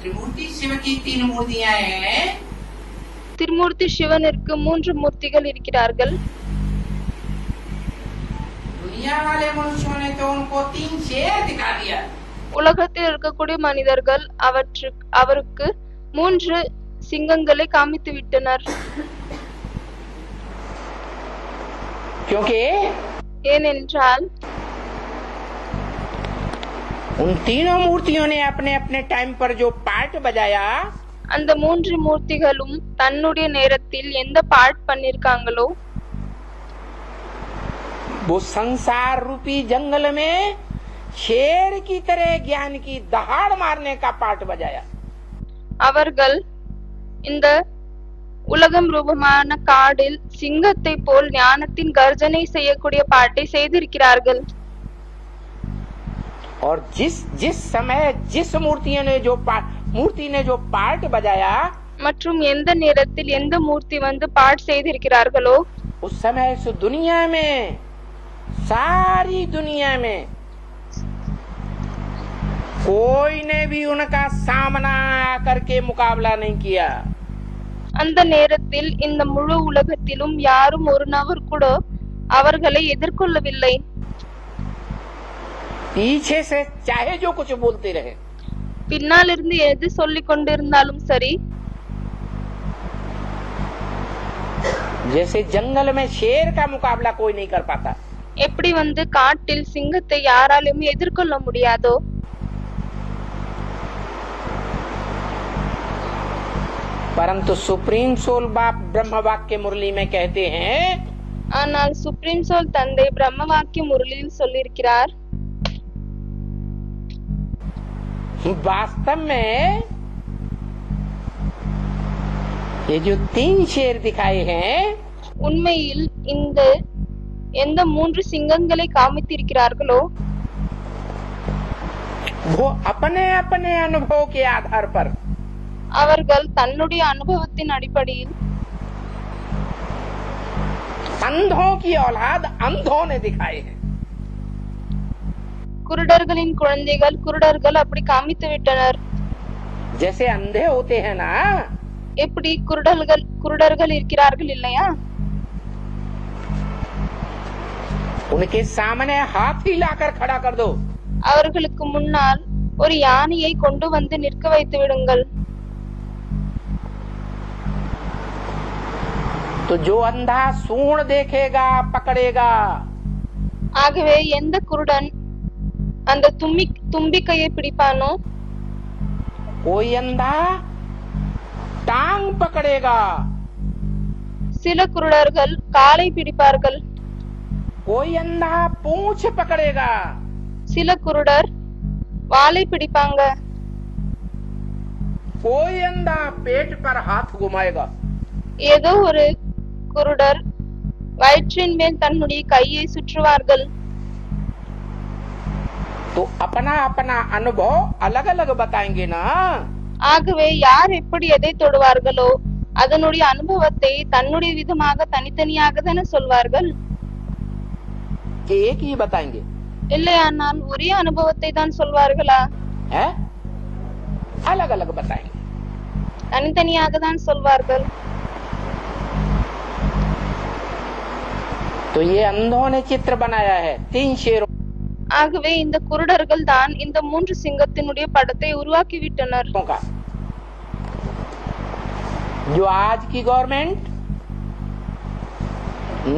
त्रिमूर्ति शिव की 3 मूर्तियां हैं। திருமூர்த்தி சிவனிற்கு 3 மூர்த்திகள் இருக்கிறார்கள். दुनिया वाले मनुष्यों ने तो उनको 3 शेर दिखा दिया। உலகத்தில் இருக்கக்கூடிய மனிதர்கள் அவருக்கு 3 சிங்கங்களை காமித்து விட்டனர். क्योंकि ஏனென்றால் उन तीनों मूर्तियों ने अपने अपने टाइम पर जो पार्ट बजाया, அந்த 3 மூர்த்திகளும் தன்னுடைய நேரத்தில் எந்த பார்ட் பண்ணிருக்காங்களோ वो संसार रूपी जंगल में शेर की तरह ज्ञान की दहाड़ मारने का पार्ट बजाया। அவர்கள் இந்த உலகம் ரூபமான காடில் சிங்கத்தை போல் ஞானத்தின் கர்ஜனை செய்யக்கூடிய பாட்டை செய்திருக்கிறார்கள். और जिस समय जिस मूर्ति ने जो पार्ट बजाया, மற்றும் எந்த நேரத்தில் எந்த மூர்த்தி வந்து பாட் செய்திருக்கிறார்களோ उस समय इस दुनिया में, सारी दुनिया में कोई ने भी उनका सामना करके मुकाबला नहीं किया। அந்த நேரத்தில் இந்த முழு உலகத்திலும் யாரும் ஒரு நபர் கூட அவர்களை எதிர்கொள்ளவில்லை. पीछे से चाहे जो कुछ बोलते रहे, பின்னால் இருந்து எது சொல்லிக் கொண்டிருந்தாலும் சரி, जैसे जंगल में शेर का मुकाबला कोई नहीं कर पाता, எப்படி வந்து காட்டில் சிங்கத்தை யாராலும் எதிர்கொள்ள முடியாதோ, परंतु सुप्रीम सोल बाप ब्रह्म वाक्य मुरली में कहते हैं, ஆனால் சுப்ரீம் சோல் தந்தை பிரம்ம வாக்கிய முரளியில் சொல்லியிருக்கிறார், वास्तव में ये जो 3 शेर दिखाए हैं, உண்மையில் இந்த எந்த 3 சிங்கங்களை காமித்திருக்கிறார்களோ वो अपने अपने अनुभव के आधार पर அவர்கள் தன்னுடைய அனுபவத்தின் அடிப்படையில் अंधों की औलाद अंधों ने दिखाए हैं। குருடர்களின் குழந்தைகள் குருடர்கள் அப்படி காமித்து விட்டனர். जैसे अंधे होते हैं ना, எப்படி குருடர்கள் இருக்கிறார்கள் இல்லையா, उनके सामने हाथी लाकर खड़ा कर दो, அவர்களுக்கு முன்னால் ஒரு யானையை கொண்டு வந்து நிற்க வைத்து விடுங்கள். तो जो अंधा सूंड देखेगा पकड़ेगा, ஆகவே எந்த குருடன் அந்த தும்பிக்கையை பிடிப்பானோ, कोई अंधा टांग पकड़ेगा, சில குருடர்கள் காலை பிடிப்பார்கள், कोई अंधा पूंछ पकड़ेगा, சில குருடர் வாலை பிடிப்பாங்க, कोई अंधा पेट पर हाथ घुमाएगा, ஏதோ ஒரு குருடர் வயிற்றின் மேல் தன்னுடைய கையை சுற்றுவார்கள். तो अपना अपना अनुभव अलग अलग बताएंगे ना। ஆகவே யார் எப்படி எதை தொடுவார்களோ அதனுடைய அனுபவத்தை தன்னுடைய விதமாக தனித்தனியாக தானே சொல்வார்கள். एक ही बताएंगे, இல்லையானால் ஒரே அனுபவத்தை தான் சொல்வார்களா? है अलग अलग बताएंगे। தனித்தனியாக தான் சொல்வார்கள். तो ये अंधों ने चित्र बनाया है 3 शेरों ஆகவே இந்த குருடர்கள் தான் இந்த 3 சிங்கத்தினுடைய படத்தை உருவாக்கி விட்டனர். का। जो आज की गवर्नमेंट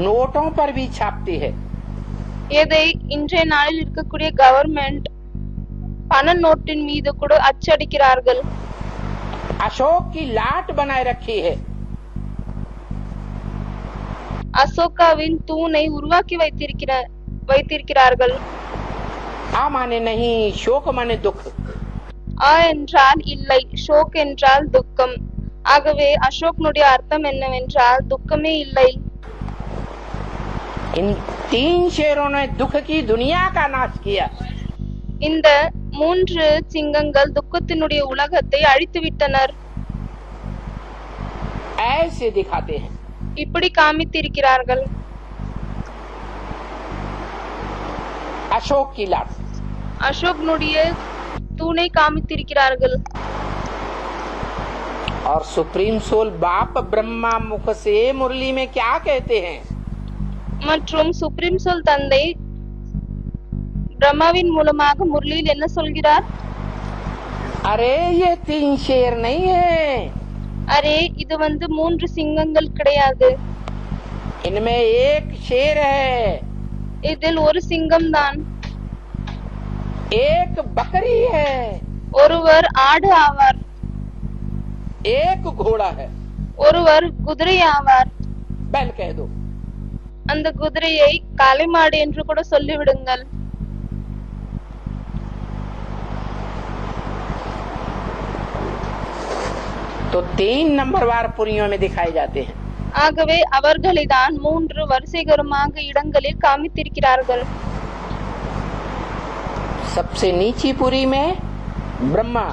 नोटों पर भी छापती है, எதை இன்றைய நாளில் இருக்கக்கூடிய கவர்மெண்ட் பண நோட்டின் மீது கூட அச்சடிக்கிறார்கள். अशोक की लाट बनाए रखी है, அசோகாவின் தூணை உருவாக்கி வைத்திருக்கிறார்கள். आ माने नहीं, शोक माने दुख। ஆ என்றால் இல்லை, ஷோக் என்றால் துக்கம். ஆகவே அசோக்னுடைய அர்த்தம் என்னவென்றால் துக்கமே இல்லை. इन 3 शेरों ने दुख की दुनिया का नाश किया। இந்த 3 சிங்கங்கள் துக்கத்தினுடைய உலகத்தை அழித்து விட்டனர். ऐसे दिखाते हैं। இப்படி காமித்திருக்கிறார்கள். अशोक की लाट, அசோக்னுடைய தூணை காமித்திருக்கிறார்கள். और सुप्रीम सोल बाप ब्रह्मा मुख से मुरली में क्या कहते हैं? மற்றும் சுப்ரீம் சோல் தந்தை பிரம்மாவின் மூலமாக முரளியில் என்ன சொல்கிறார்? अरे ये 3 शेर नहीं है, அரே இது மூன்று சிங்கங்கள் கிடையாது, इनमें एक शेर है, இதில் ஒரு சிங்கம் தான், एक बकरी है, ஒருவர் ஆடு ஆவார், एक घोड़ा है। ஒருவர் குதிரை ஆவார். बैल कह दो। அந்த குதிரையை காளைமாடு என்று கூட சொல்லிவிடுங்கள். तो 3 नंबरवार पुरियों में दिखाए जाते हैं। ஆகவே அவர்களை தான் மூன்று வரிசைகரமாக இடங்களில் காமித்திருக்கிறார்கள். सबसे नीची पुरी में ब्रह्मा,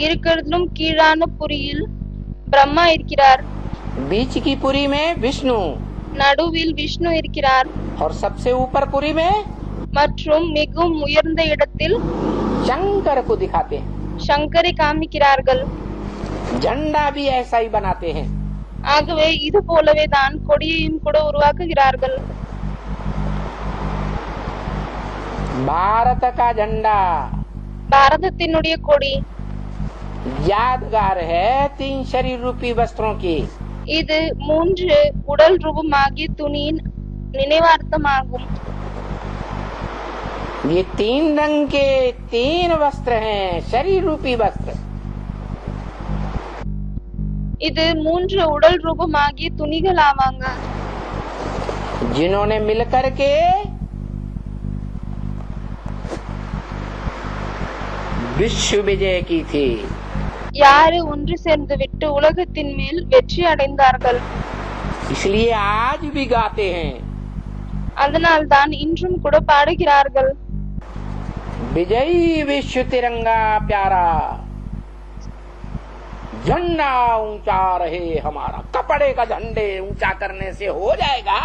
இருக்கிறதிலும் கீழான புரியில் பிரம்மா இருக்கிறார், बीच की पुरी में विष्णु, நடுவில் விஷ்ணு இருக்கிறார், और सबसे ऊपर पुरी में மற்றும் மிகவும் உயர்ந்த இடத்தில் शंकर को दिखाते हैं। சங்கரை காமிக்கிறார்கள். झंडा भी ऐसा ही बनाते हैं। ஆகவே இது போலவே தான் கொடியையும் கூட உருவாக்குகிறார்கள். भारत का झंडा பாரதத்தினுடைய கொடி यादगार है 3 शरीर रूपी वस्त्रों की। இது மூன்று உடல் ரூபமாகிய துணியின் நினைவார்த்தமாகும். ये 3 रंग के 3 वस्त्र हैं, शरीर रूपी वस्त्र। இது மூன்று உடல் ரூபமாகிய துணிகள் ஆவாங்க. जिन्होंने मिलकर के विश्व विजय की थी। யாரு ஒன்று சேர்ந்து விட்டு உலகத்தின் மேல் வெற்றி அடைந்தார்கள். इसलिए आज भी गाते हैं, அதனால் தான் இன்றும் கூட பாடுகிறார்கள். विजयी विश्व तिरंगा प्यारा, झंडा ऊंचा रहे हमारा। कपड़े का झंडे ऊंचा करने से हो जाएगा?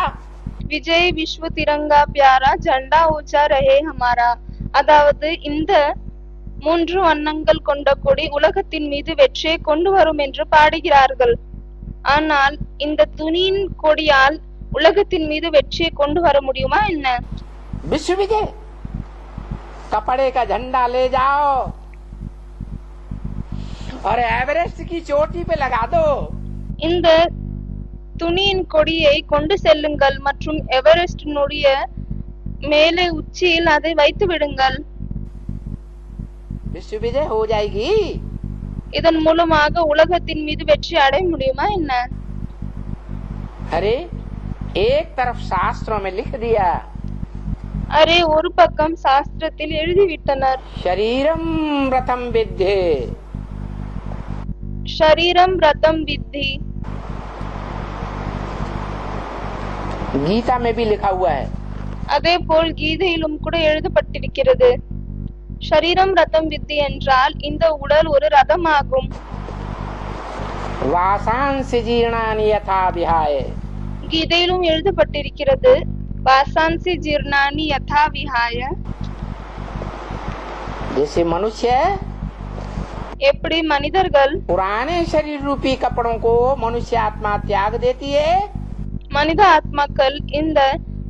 விஜய் விஸ்வ திரங்கா பியாரா ஜண்டா ஊச்சா ரஹே ஹமாரா. அதாவது இந்த மூன்று வண்ணங்கள் கொண்ட கொடி உலகத்தின் மீது வெற்றியை கொண்டு வரும் என்று பாடுகிறார்கள். ஆனால் இந்த துணியின் கொடியால் உலகத்தின் மீது வெற்றியை கொண்டு வர முடியுமா என்ன? विश्व विजय, कपड़े का झंडा ले जाओ और एवरेस्ट की चोटी पे लगा दो। இந்த துணியின் கொடியை கொண்டு செல்லுங்கள் மற்றும் எவரெஸ்டினுடைய மேலே உச்சியில் அதை வைத்து விடுங்கள். विश्व विजय हो जाएगी। இதன் மூலமாக உலகத்தின் மீது வெற்றி அடைய முடியுமா என்ன? अरे एक तरफ शास्त्रों में लिख दिया, அரே ஒரு பக்கம் சாஸ்திரத்தில் எழுதிவிட்டனர், शरीरम रथम विद्धे। ஷரீரம் ரதம் வித்தி. गीता में भी लिखा हुआ है। அதே போல் கீதையிலும் கூட எழுதப்பட்டிருக்கிறது. ஷரீரம் ரதம் வித்தி என்றால் இந்த உடல் ஒரு ரதமாகும். वासांस जीर्णानि यथा विहाय। கீதையிலும் எழுதப்பட்டிருக்கிறது வாசாंसि जीर्णानि यथा विहाय. जैसे मनुष्य எப்படி மனிதர்கள் पुराने शरीर रूपी कपड़ों को मनुष्य आत्मा त्याग देती है, மனித ஆத்மாக்கள் இந்த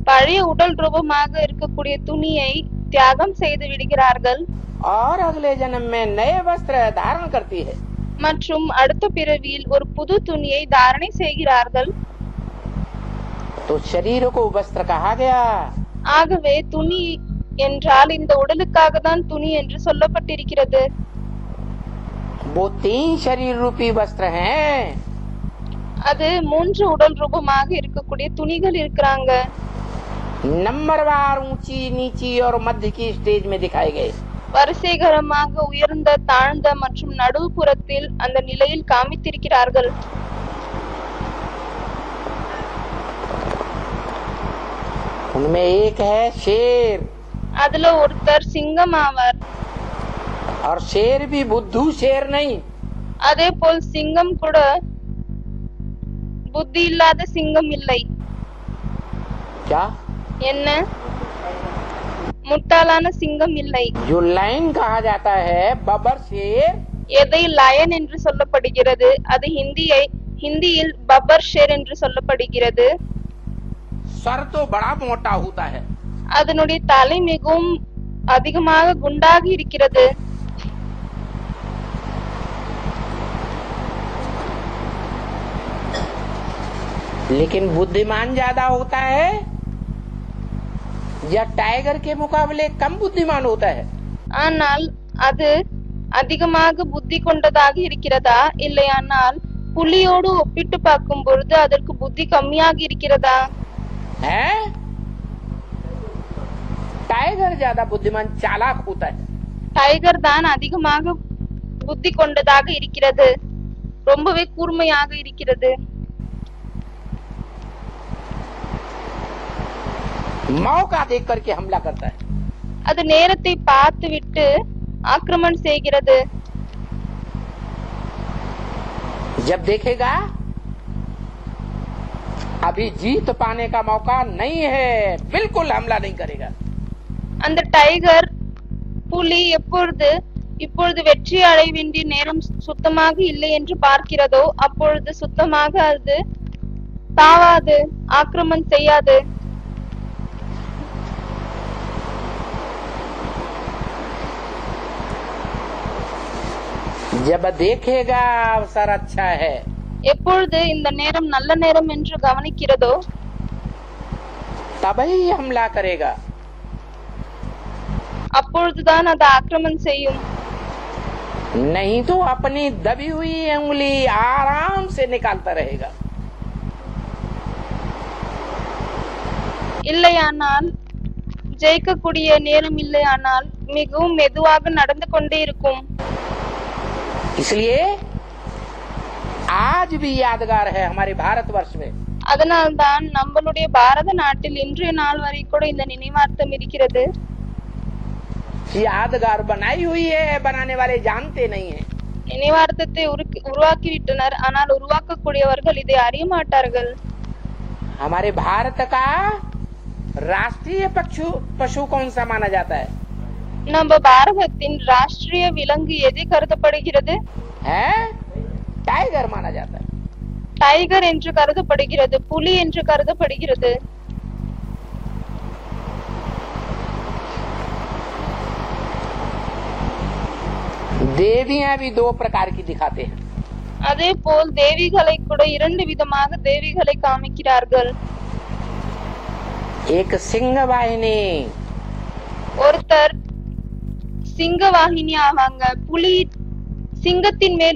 பழைய உடல் ரூபமாக இருக்கக்கூடிய துணியை தியாகம் செய்து விடுகிறார்கள் और अगले जन्म में नए वस्त्र धारण करती है। மற்றும் அடுத்த பிறவியில் ஒரு புது துணியை தாரணை செய்கிறார்கள். तो शरीर को वस्त्र कहा गया। ஆகவே துணி என்றால் இந்த உடலுக்காக தான் துணி என்று சொல்லப்பட்டிருக்கிறது. वो 3 शरीर रूपी वस्त्र हैं। அது மூன்று உடல் ரூபமாக இருக்கக்கூடிய துணிகள் இருக்கிறாங்க. नंबरवार ऊंची नीची और मध्य की स्टेज में दिखाए गए। வரிசைகரமாக உயர்ந்த தாழ்ந்த மற்றும் நடுப்புறத்தில் அந்த நிலையில் காமித்திருக்கிறார்கள். उनमें एक है शेर, அதுல ஒருத்தர் சிங்கம் ஆவார். और शेर भी बुद्धू शेर नहीं। அதே போல் சிங்கம் கூட புத்தி இல்லாத சிங்கம் இல்லை. क्या? என்ன? முட்டாளான சிங்கம் இல்லை. जो लाइन कहा जाता है बबर शेर எதை லயன் என்று சொல்லப்படுகிறது, அது ஹிந்தியில் பப்பர் ஷேர் என்று சொல்லப்படுகிறது. सर तो बड़ा मोटा होता है, அதனுடைய தலை மிகவும் அதிகமாக குண்டாக இருக்கிறது. लेकिन बुद्धिमान ज्यादा होता है या टाइगर के मुकाबले कम बुद्धिमान होता है? ஆனால் அது அதிகமாக புத்தி கொண்டதாக இருக்கிறதா, இல்லையானால் புலியோடு ஒப்பிட்டு பார்க்கும் பொழுது அதற்கு புத்தி கம்மியாக இருக்கிறதா? है टाइगर ज्यादा बुद्धिमान चालाक होता है. டைகர் தான் அதிகமாக புத்தி கொண்டதாக இருக்கிறது, ரொம்பவே கூர்மையாக இருக்கிறது. मौका देख करके हमला करता है. அது நேரத்தை பார்த்துவிட்டு ஆக்கிரமணம் செய்கிறது. जब देखेगा अभी जीत पाने का मौका नहीं है, बिल्कुल हमला नहीं करेगा. அந்த டைகர் புலி இப்பொழுது வெற்றி அடைய வேண்டிய நேரம் சுத்தமாக இல்லை என்று பார்க்கிறதோ அப்பொழுது சுத்தமாக அது தாவாது, ஆக்கிரமணம் செய்யாது. जब देखेगा अवसर अच्छा है, எப்பொழுது இந்த நேரம் நல்ல நேரம் என்று கவனிக்கிறதோ तभी हमला करेगा. அப்பொழுதுதான் அது ஆக்கிரமணம் செய்யும். नहीं तो अपनी दबी हुई उंगली आराम से निकालता रहेगा. இல்லையானால் ஜெயிக்கக்கூடிய நேரம் இல்லையானால் மிகவும் மெதுவாக நடந்து கொண்டே இருக்கும். इसलिए आज भी यादगार है हमारे भारतवर्ष में. அதனால்தான் நம்மளுடைய பாரத நாட்டில் இன்றைய நாள் வரை கூட இந்த நினைவார்த்தம் இருக்கிறது. यादगार बनाई हुई है, बनाने वाले जानते नहीं है. நினைவார்த்தத்தை உருவாக்கிவிட்டனர், ஆனால் உருவாக்கக்கூடியவர்கள் இதை அறிய மாட்டார்கள். हमारे भारत का राष्ट्रीय पशु कौन सा माना जाता है? நம்ம பாரதத்தின் ராஷ்டிரிய விலங்கு எது கருதப்படுகிறது? है टाइगर माना जाता है. டைகர் என்று கருதப்படுகிறது, புலி என்று கருதப்படுகிறது. देवियां भी दो प्रकार की दिखाते हैं. அதே போல் தேவிகளை கூட இரண்டு விதமாக தேவிகளை காமிக்கிறார்கள். एक सिंह वाहिनी, ஒருத்தர் சிங்கவாகினி ஆவாங்க. புலி சிங்கத்தின் மேல்